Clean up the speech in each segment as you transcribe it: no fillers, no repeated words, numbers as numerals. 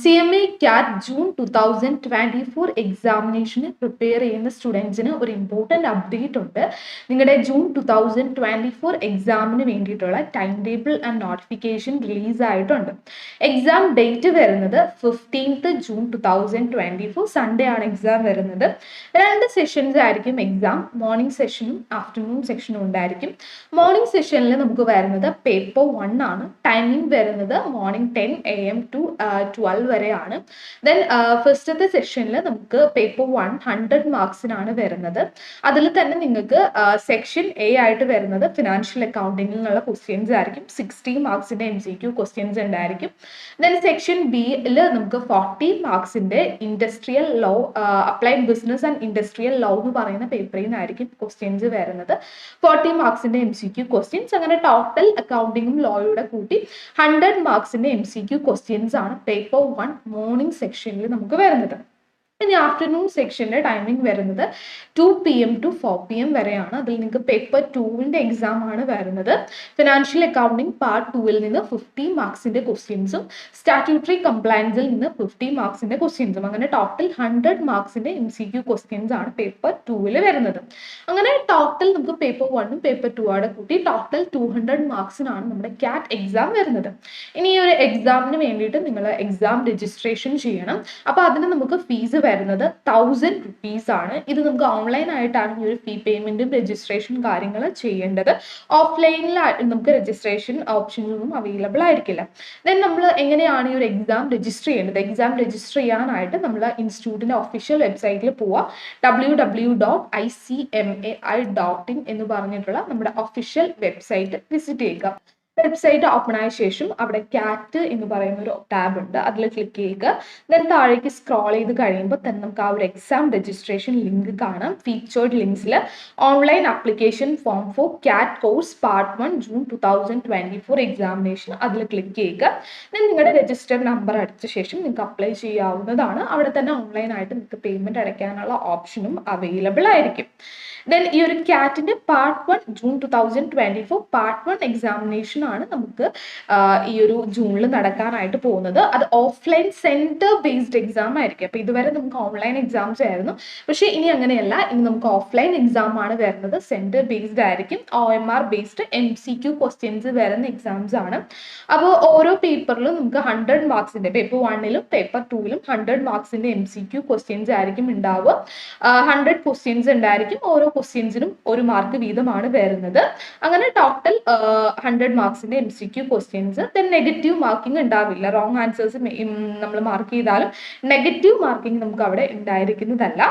CMA CAT June 2024 എക്സാമിനേഷന് prepare ചെയ്യുന്ന സ്റ്റുഡൻസിന് ഒരു ഇമ്പോർട്ടൻ്റ് അപ്ഡേറ്റ് ഉണ്ട്. നിങ്ങളുടെ ജൂൺ 2024 എക്സാമിന് വേണ്ടിയിട്ടുള്ള time table and notification release ആയിട്ടുണ്ട്. എക്സാം ഡേറ്റ് വരുന്നത് 15th June 2024 സൺഡേ ആണ് എക്സാം വരുന്നത്. 2 സെഷൻസ് ആയിരിക്കും എക്സാം. മോർണിംഗ് സെഷനും ആഫ്റ്റർനൂൺ സെഷനും ഉണ്ടായിരിക്കും. മോർണിംഗ് സെഷനിൽ നമുക്ക് വരുന്നത് പേപ്പർ 1 ആണ്. ടൈമിംഗ് വരുന്നത് മോർണിംഗ് 10 AM to 12 വരെയാണ്. ദെൻ ഫസ്റ്റത്തെ സെഷനിൽ നമുക്ക് പേപ്പർ 1 100 മാർക്സിനാണ് വരുന്നത്. അതിൽ തന്നെ നിങ്ങൾക്ക് സെക്ഷൻ എ ആയിട്ട് വരുന്നത് ഫിനാൻഷ്യൽ അക്കൗണ്ടിങ്ങിൽ നിന്നുള്ള ക്വസ്റ്റ്യൻസ് ആയിരിക്കും. 60 മാർക്സിന്റെ MCQ ക്വസ്റ്റ്യൻസ് ഉണ്ടായിരിക്കും. ദെൻ സെക്ഷൻ ബിയിൽ നമുക്ക് 40 മാർക്സിന്റെ industrial law, applied business and industrial law എന്ന് പറയുന്ന പേപ്പറിൽ നിന്നായിരിക്കും ക്വസ്റ്റ്യൻസ് വരുന്നത്. 40 മാർക്സിന്റെ MCQ ക്വസ്റ്റ്യൻസ്. അങ്ങനെ ടോട്ടൽ അക്കൗണ്ടിങ്ങും ലോയുടെ കൂട്ടി 100 മാർക്സിന്റെ MCQ ക്വസ്റ്റ്യൻസ് ആണ് പേപ്പർ 1 മോർണിംഗ് സെക്ഷനിൽ നമുക്ക് വരുന്നത്. ഇനി ആഫ്റ്റർനൂൺ സെക്ഷൻ്റെ ടൈമിംഗ് വരുന്നത് 2 PM to 4 PM വരെയാണ്. അതിൽ നിങ്ങൾക്ക് പേപ്പർ 2വിൻ്റെ എക്സാം ആണ് വരുന്നത്. ഫിനാൻഷ്യൽ അക്കൗണ്ടിങ് പാർട്ട് 2വിൽ നിന്ന് 50 മാർക്സിൻ്റെ ക്വസ്റ്റ്യൻസും സ്റ്റാറ്റ്യൂട്ടറി കംപ്ലയൻസിൽ നിന്ന് 50 മാർക്സിൻ്റെ ക്വസ്റ്റ്യൻസും, അങ്ങനെ ടോട്ടൽ 100 മാർക്സിൻ്റെ MCQ ക്വസ്റ്റ്യൻസ് ആണ് പേപ്പർ 2വിൽ വരുന്നത്. അങ്ങനെ ടോട്ടൽ നമുക്ക് പേപ്പർ 1ഉം പേപ്പർ 2 കൂട്ടി ടോട്ടൽ 200 മാർക്സിനാണ് നമ്മുടെ ക്യാറ്റ് എക്സാം വരുന്നത്. ഇനി ഈ ഒരു എക്സാമിന് വേണ്ടിയിട്ട് നിങ്ങൾ എക്സാം രജിസ്ട്രേഷൻ ചെയ്യണം. അപ്പോൾ അതിന് നമുക്ക് ഫീസ് വരുന്നത് 1000 rupees ആണ്. ഇത് നമുക്ക് ഓൺലൈൻ ആയിട്ടാണ് ഈ ഒരു ഫീ പേയ്മെന്റും രജിസ്ട്രേഷൻ കാര്യങ്ങൾ ചെയ്യേണ്ടത്. ഓഫ്ലൈനിൽ നമുക്ക് രജിസ്ട്രേഷൻ ഓപ്ഷൻസ് ഒന്നും അവൈലബിൾ ആയിരിക്കില്ല. ദെൻ നമ്മൾ എങ്ങനെയാണ് ഈ ഒരു എക്സാം രജിസ്റ്റർ ചെയ്യേണ്ടത്? എക്സാം രജിസ്റ്റർ ചെയ്യാനായിട്ട് നമ്മൾ ഇൻസ്റ്റിറ്റ്യൂട്ടിന്റെ ഒഫീഷ്യൽ വെബ്സൈറ്റിൽ പോവുക. www.icmai.in എന്ന് പറഞ്ഞിട്ടുള്ള നമ്മുടെ ഒഫീഷ്യൽ വെബ്സൈറ്റ് വിസിറ്റ് ചെയ്യുക. വെബ്സൈറ്റ് ഓപ്പൺ ആയ ശേഷം അവിടെ ക്യാറ്റ് എന്ന് പറയുന്ന ഒരു ടാബ് ഉണ്ട്, അതിൽ ക്ലിക്ക് ചെയ്യുക. ദെൻ താഴേക്ക് സ്ക്രോൾ ചെയ്ത് കഴിയുമ്പോൾ തന്നെ നമുക്ക് ആ ഒരു എക്സാം രജിസ്ട്രേഷൻ ലിങ്ക് കാണാം. ഫീച്ചേർഡ് ലിങ്ക്സിൽ online application form for CAT course part 1 June 2024 examination, അതിൽ ക്ലിക്ക് ചെയ്യുക. ദെൻ നിങ്ങളുടെ രജിസ്റ്റർഡ് നമ്പർ അടിച്ച ശേഷം നിങ്ങൾക്ക് അപ്ലൈ ചെയ്യാവുന്നതാണ്. അവിടെ തന്നെ ഓൺലൈനായിട്ട് നിങ്ങൾക്ക് പേയ്മെൻറ്റ് അടയ്ക്കാനുള്ള ഓപ്ഷനും അവൈലബിൾ ആയിരിക്കും. ദെൻ ഈ ഒരു ക്യാറ്റിൻ്റെ പാർട്ട് 1 ജൂൺ 2024 പാർട്ട് 1 എക്സാമിനേഷൻ ആണ് നമുക്ക് ഈ ഒരു ജൂണിൽ നടക്കാനായിട്ട് പോകുന്നത്. അത് ഓഫ്ലൈൻ സെൻറ്റർ ബേസ്ഡ് എക്സാം ആയിരിക്കും. അപ്പോൾ ഇതുവരെ നമുക്ക് ഓൺലൈൻ എക്സാംസ് ആയിരുന്നു, പക്ഷേ ഇനി അങ്ങനെയല്ല. ഇനി നമുക്ക് ഓഫ്ലൈൻ എക്സാം ആണ് വരുന്നത്. സെൻറ്റർ ബേസ്ഡ് ആയിരിക്കും. OMR ബേസ്ഡ് MCQ ക്വസ്റ്റ്യൻസ് വരുന്ന എക്സാംസ് ആണ്. അപ്പോൾ ഓരോ പേപ്പറിലും നമുക്ക് 100 മാർക്സിൻ്റെ, പേപ്പർ 1ലും പേപ്പർ 2ലും 100 മാർക്സിൻ്റെ MCQ ക്വസ്റ്റ്യൻസ് ആയിരിക്കും ഉണ്ടാവുക. 100 ക്വസ്റ്റ്യൻസ് ഉണ്ടായിരിക്കും. ഓരോ ക്വസ്റ്റ്യൻസിനും 1 മാർക്ക് വീതമാണ് വരുന്നത്. അങ്ങനെ ടോട്ടൽ 100 മാർക്സിന്റെ MCQ questions. Then negative marking ഉണ്ടാവില്ല. റോങ് ആൻസേഴ്സ് നമ്മൾ മാർക്ക് ചെയ്താലും നെഗറ്റീവ് മാർക്കിംഗ് നമുക്ക് അവിടെ ഉണ്ടായിരിക്കുന്നതല്ല.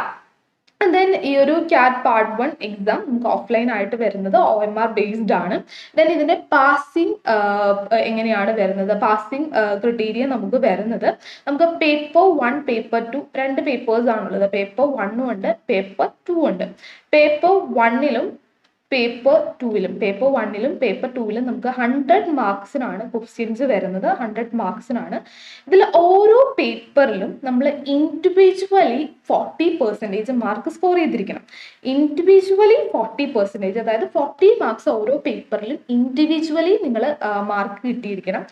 ദെൻ ഈ ഒരു ക്യാറ്റ് പാർട്ട് 1 എക്സാം നമുക്ക് ഓഫ്ലൈൻ ആയിട്ട് വരുന്നത് OMR ബേസ്ഡ് ആണ്. ദെൻ ഇതിന്റെ പാസിംഗ് എങ്ങനെയാണ് വരുന്നത്? പാസിംഗ് ക്രിറ്റീരിയ നമുക്ക് വരുന്നത്, നമുക്ക് പേപ്പർ 1 പേപ്പർ 2 2 പേപ്പേഴ്സ് ആണുള്ളത്. പേപ്പർ 1 ഉണ്ട്, പേപ്പർ 2 ഉണ്ട്. പേപ്പർ 1ലും പേപ്പർ 2ലും പേപ്പർ 2ലും നമുക്ക് 100 മാർക്സിനാണ് ക്വസ്റ്റ്യൻസ് വരുന്നത്. 100 മാർക്സിനാണ്. ഇതിൽ ഓരോ പേപ്പറിലും നമ്മൾ ഇൻഡിവിജ്വലി 40% മാർക്ക് സ്കോർ ചെയ്തിരിക്കണം. ഇൻഡിവിജ്വലി 40%, അതായത് 40 മാർക്സ് ഓരോ പേപ്പറിലും ഇൻഡിവിജ്വലി നിങ്ങൾ മാർക്ക് കിട്ടിയിരിക്കണം.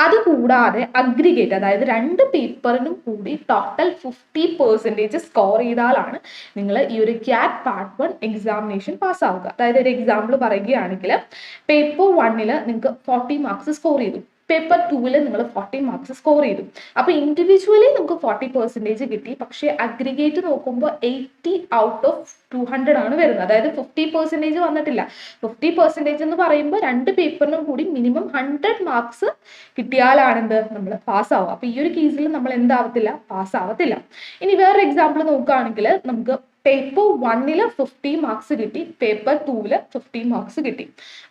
അതുകൂടാതെ അഗ്രിഗേറ്റ്, അതായത് 2 പേപ്പറിനും കൂടി ടോട്ടൽ 50% സ്കോർ ചെയ്താലാണ് നിങ്ങൾ ഈ ഒരു ക്യാറ്റ് പാർട്ട് 1 എക്സാമിനേഷൻ പാസ്സാവുക. അതായത് ഒരു എക്സാമ്പിൾ പറയുകയാണെങ്കിൽ പേപ്പർ 1ൽ നിങ്ങൾക്ക് 40 മാർക്സ് സ്കോർ ചെയ്തു, പേപ്പർ 2ൽ നിങ്ങൾ 40 മാർക്സ് സ്കോർ ചെയ്തു. അപ്പോൾ ഇൻഡിവിജ്വലി നമുക്ക് 40% കിട്ടി, പക്ഷേ അഗ്രിഗേറ്റ് നോക്കുമ്പോൾ 80 ഔട്ട് ഓഫ് 200 ആണ് വരുന്നത്. അതായത് 50% വന്നിട്ടില്ല. 50% എന്ന് പറയുമ്പോൾ 2 പേപ്പറിനും കൂടി മിനിമം 100 മാർക്സ് കിട്ടിയാലാണ് നമ്മൾ പാസ്സാവുക. അപ്പോൾ ഈ ഒരു കേസിൽ നമ്മൾ എന്താവത്തില്ല, പാസ്സാവത്തില്ല. ഇനി വേറൊരു എക്സാമ്പിൾ നോക്കുകയാണെങ്കിൽ നമുക്ക് പേപ്പർ 1ൽ 50 മാർക്സ് കിട്ടി, പേപ്പർ 2ൽ 50 മാർക്സ് കിട്ടി.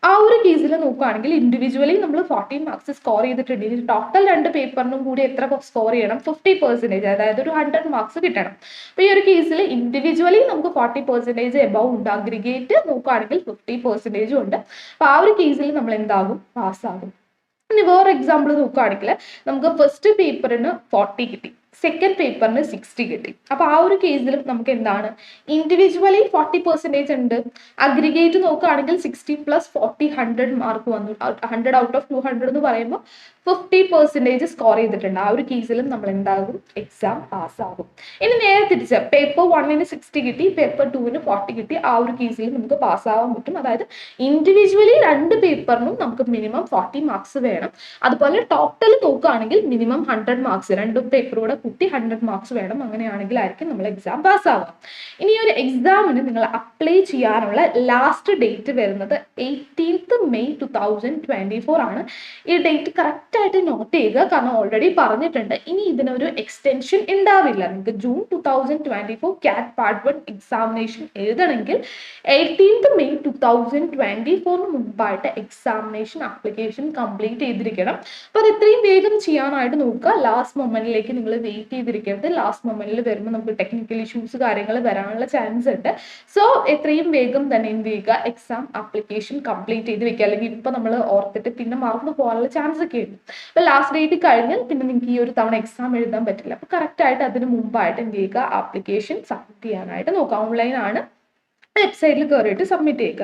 ആ ഒരു കേസിൽ നോക്കുകയാണെങ്കിൽ ഇൻഡിവിജ്വലി നമ്മൾ 40 മാർക്സ് സ്കോർ ചെയ്തിട്ടുണ്ടെങ്കിൽ ടോട്ടൽ 2 പേപ്പറിനും കൂടി എത്ര സ്കോർ ചെയ്യണം? 50%, അതായത് ഒരു 100 മാർക്സ് കിട്ടണം. അപ്പോൾ ഈ ഒരു കേസിൽ ഇൻഡിവിജ്വലി നമുക്ക് 40% എബവ് ഉണ്ട്. അഗ്രിഗേറ്റ് നോക്കുകയാണെങ്കിൽ 50% ഉണ്ട്. അപ്പോൾ ആ ഒരു കേസിൽ നമ്മൾ എന്താകും? പാസ്സാകും. ഇനി വേറെ എക്സാമ്പിൾ നോക്കുകയാണെങ്കിൽ നമുക്ക് ഫസ്റ്റ് പേപ്പറിന് 40 കിട്ടി, സെക്കൻഡ് പേപ്പറിന് 60 കിട്ടി. അപ്പോൾ ആ ഒരു കേസിലും നമുക്ക് എന്താണ്? ഇൻഡിവിജ്വലി 40% ഉണ്ട്. അഗ്രിഗേറ്റ് നോക്കുകയാണെങ്കിൽ 60 + 40 100 മാർക്ക് വന്നു. 100 ഔട്ട് ഓഫ് 200 എന്ന് പറയുമ്പോൾ 50% സ്കോർ ചെയ്തിട്ടുണ്ട്, ആ ഒരു കേസിലും നമ്മൾ എന്താകും, എക്സാം പാസ്സാകും. ഇനി നേരെ തിരിച്ച് പേപ്പർ 1-ന് 60 കിട്ടി, പേപ്പർ 2-ന് 40 കിട്ടി, ആ ഒരു കേസിൽ നമുക്ക് പാസ്സാവാൻ പറ്റും. അതായത് ഇൻഡിവിജ്വലി 2 പേപ്പറിനും നമുക്ക് മിനിമം 40 മാർക്സ് വേണം. അതുപോലെ ടോട്ടൽ നോക്കുകയാണെങ്കിൽ മിനിമം 100 മാർക്സ്, 2 പേപ്പറൂടെ കൂട്ടി 100 മാർക്സ് വേണം. അങ്ങനെയാണെങ്കിലായിരിക്കും നമ്മൾ എക്സാം പാസ്സാവുക. ഇനി ഒരു എക്സാമിന് നിങ്ങൾ അപ്ലൈ ചെയ്യാനുള്ള ലാസ്റ്റ് ഡേറ്റ് വരുന്നത് 18th May 2024 ആണ്. ഈ ഡേറ്റ് കറക്റ്റായിട്ട് നോട്ട് ചെയ്യുക, കാരണം ഓൾറെഡി പറഞ്ഞിട്ടുണ്ട് ഇനി ഇതിനൊരു എക്സ്റ്റൻഷൻ ഉണ്ടാവില്ല. നിങ്ങൾക്ക് ജൂൺ 2024 കാറ്റ് പാർട്ട് 1 എക്സാമിനേഷൻ എഴുതണമെങ്കിൽ 18th May 2024 മുമ്പായിട്ട് എക്സാമിനേഷൻ ആപ്ലിക്കേഷൻ കംപ്ലീറ്റ് ചെയ്തിരിക്കണം. അപ്പോൾ അത് എത്രയും വേഗം ചെയ്യാനായിട്ട് നോക്കുക. ലാസ്റ്റ് മൊമെന്റിലേക്ക് നിങ്ങൾ വെയിറ്റ് ചെയ്തിരിക്കരുത്. ലാസ്റ്റ് മൊമെന്റിൽ വരുമ്പോൾ നമുക്ക് ടെക്നിക്കൽ ഇഷ്യൂസ് കാര്യങ്ങൾ വരാനുള്ള ചാൻസ് ഉണ്ട്. സോ എത്രയും വേഗം തന്നെ എന്ത് ചെയ്യുക, എക്സാം ആപ്ലിക്കേഷൻ കംപ്ലീറ്റ് ചെയ്ത് വെക്കുക. അല്ലെങ്കിൽ ഇപ്പൊ നമ്മൾ ഓർത്തിട്ട് പിന്നെ മറന്നു പോകാനുള്ള ചാൻസ് ഒക്കെ ഉണ്ട്. അപ്പൊ ലാസ്റ്റ് ഡേറ്റ് കഴിഞ്ഞാൽ പിന്നെ നിങ്ങൾക്ക് ഈ ഒരു തവണ എക്സാം എഴുതാൻ പറ്റില്ല. അപ്പൊ കറക്റ്റ് ആയിട്ട് അതിന് മുമ്പായിട്ട് എന്ത് ചെയ്യുക, ആപ്ലിക്കേഷൻ സബ്മിറ്റ് ചെയ്യാനായിട്ട് നോക്കുക. ഓൺലൈൻ ആണ്, വെബ്സൈറ്റിൽ കയറിയിട്ട് സബ്മിറ്റ് ചെയ്യുക.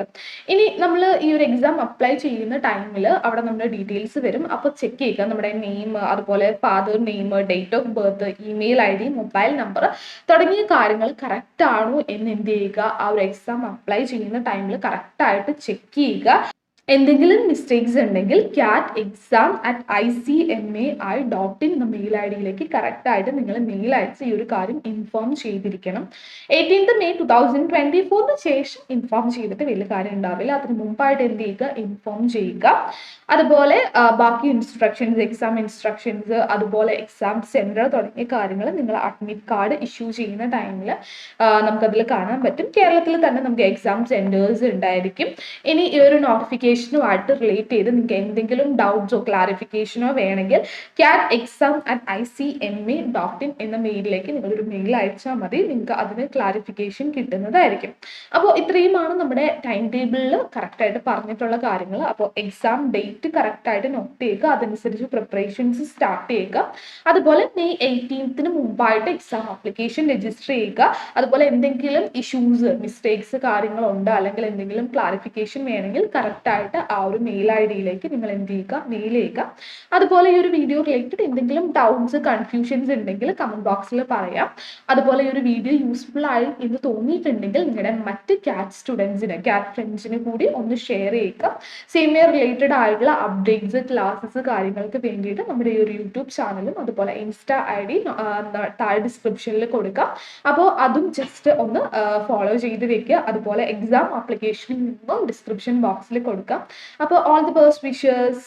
ഇനി നമ്മൾ ഈ ഒരു എക്സാം അപ്ലൈ ചെയ്യുന്ന ടൈമിൽ അവിടെ നമ്മുടെ ഡീറ്റെയിൽസ് വരും. അപ്പോൾ ചെക്ക് ചെയ്യുക നമ്മുടെ നെയിം, അതുപോലെ father name, date of birth, email ID, mobile number തുടങ്ങിയ കാര്യങ്ങൾ കറക്റ്റ് ആണോ എന്ന് എന്ത് ചെയ്യുക, ആ ഒരു എക്സാം അപ്ലൈ ചെയ്യുന്ന ടൈമിൽ കറക്റ്റായിട്ട് ചെക്ക് ചെയ്യുക. എന്തെങ്കിലും മിസ്റ്റേക്സ് ഉണ്ടെങ്കിൽ cat@icmai.in എന്ന മെയിൽ ID-യിലേക്ക് കറക്റ്റായിട്ട് നിങ്ങൾ മെയിൽ അയച്ച് ഈ ഒരു കാര്യം ഇൻഫോം ചെയ്തിരിക്കണം. 18th May 2024 ശേഷം ഇൻഫോം ചെയ്തിട്ട് വലിയ കാര്യം ഉണ്ടാവില്ല. അതിന് മുമ്പായിട്ട് എന്ത് ചെയ്യുക, ഇൻഫോം ചെയ്യുക. അതുപോലെ ബാക്കി ഇൻസ്ട്രക്ഷൻസ്, എക്സാം ഇൻസ്ട്രക്ഷൻസ്, അതുപോലെ എക്സാം സെന്റർ തുടങ്ങിയ കാര്യങ്ങൾ നിങ്ങൾ അഡ്മിറ്റ് കാർഡ് ഇഷ്യൂ ചെയ്യുന്ന ടൈമിൽ നമുക്കതിൽ കാണാൻ പറ്റും. കേരളത്തിൽ തന്നെ നമുക്ക് എക്സാം സെന്റേഴ്സ് ഉണ്ടായിരിക്കും. ഇനി ഈ ഒരു നോട്ടിഫിക്കേഷനുമായിട്ട് റിലേറ്റ് ചെയ്ത് നിങ്ങൾക്ക് എന്തെങ്കിലും ഡൗട്ട്സോ ക്ലാരിഫിക്കേഷനോ വേണമെങ്കിൽ cat@exam@icma.in എന്ന മെയിലിലേക്ക് നിങ്ങളൊരു മെയിൽ അയച്ചാൽ മതി. നിങ്ങൾക്ക് അതിന് ക്ലാരിഫിക്കേഷൻ കിട്ടുന്നതായിരിക്കും. അപ്പോൾ ഇത്രയുമാണ് നമ്മുടെ ടൈം ടേബിളിൽ കറക്റ്റായിട്ട് പറഞ്ഞിട്ടുള്ള കാര്യങ്ങൾ. അപ്പോൾ എക്സാം ഡേറ്റ് കറക്റ്റായിട്ട് നോട്ട് ചെയ്യുക, അതനുസരിച്ച് പ്രിപ്പറേഷൻസ് സ്റ്റാർട്ട് ചെയ്യുക. അതുപോലെ May 18th മുമ്പായിട്ട് എക്സാം ആപ്ലിക്കേഷൻ രജിസ്റ്റർ ചെയ്യുക. അതുപോലെ എന്തെങ്കിലും ഇഷ്യൂസ്, മിസ്റ്റേക്സ് കാര്യങ്ങളുണ്ട്, അല്ലെങ്കിൽ എന്തെങ്കിലും ക്ലാരിഫിക്കേഷൻ വേണമെങ്കിൽ കറക്റ്റായിട്ട് ആ ഒരു മെയിൽ ID-യിലേക്ക് നിങ്ങൾ എന്ത് ചെയ്യുക, മെയിൽ ചെയ്യുക. അതുപോലെ ഈ ഒരു വീഡിയോ റിലേറ്റഡ് എന്തെങ്കിലും ഡൗട്ട്സ്, കൺഫ്യൂഷൻസ് ഉണ്ടെങ്കിൽ കമന്റ് ബോക്സിൽ പറയാം. അതുപോലെ ഈ ഒരു വീഡിയോ യൂസ്ഫുൾ ആയി എന്ന് തോന്നിയിട്ടുണ്ടെങ്കിൽ നിങ്ങളുടെ മറ്റ് കാറ്റ് സ്റ്റുഡൻസിന്, കാറ്റ് ഫ്രണ്ട്സിന് കൂടി ഒന്ന് ഷെയർ ചെയ്യുക. സെയിം ഇയർ റിലേറ്റഡ് ആയിട്ടുള്ള അപ്ഡേറ്റ്സ്, ക്ലാസ്സസ് കാര്യങ്ങൾക്ക് വേണ്ടിയിട്ട് നമ്മുടെ ഈ ഒരു യൂട്യൂബ് ചാനലും അതുപോലെ ഇൻസ്റ്റാ ID താഴെ ഡിസ്ക്രിപ്ഷനിൽ കൊടുക്കാം. അപ്പോൾ അതും ജസ്റ്റ് ഒന്ന് ഫോളോ ചെയ്ത് വെക്കുക. അതുപോലെ എക്സാം ആപ്ലിക്കേഷൻ ഡിസ്ക്രിപ്ഷൻ ബോക്സിൽ കൊടുക്കാം. അപ്പോൾ ഓൾ ദി ബെസ്റ്റ് വിഷസ്.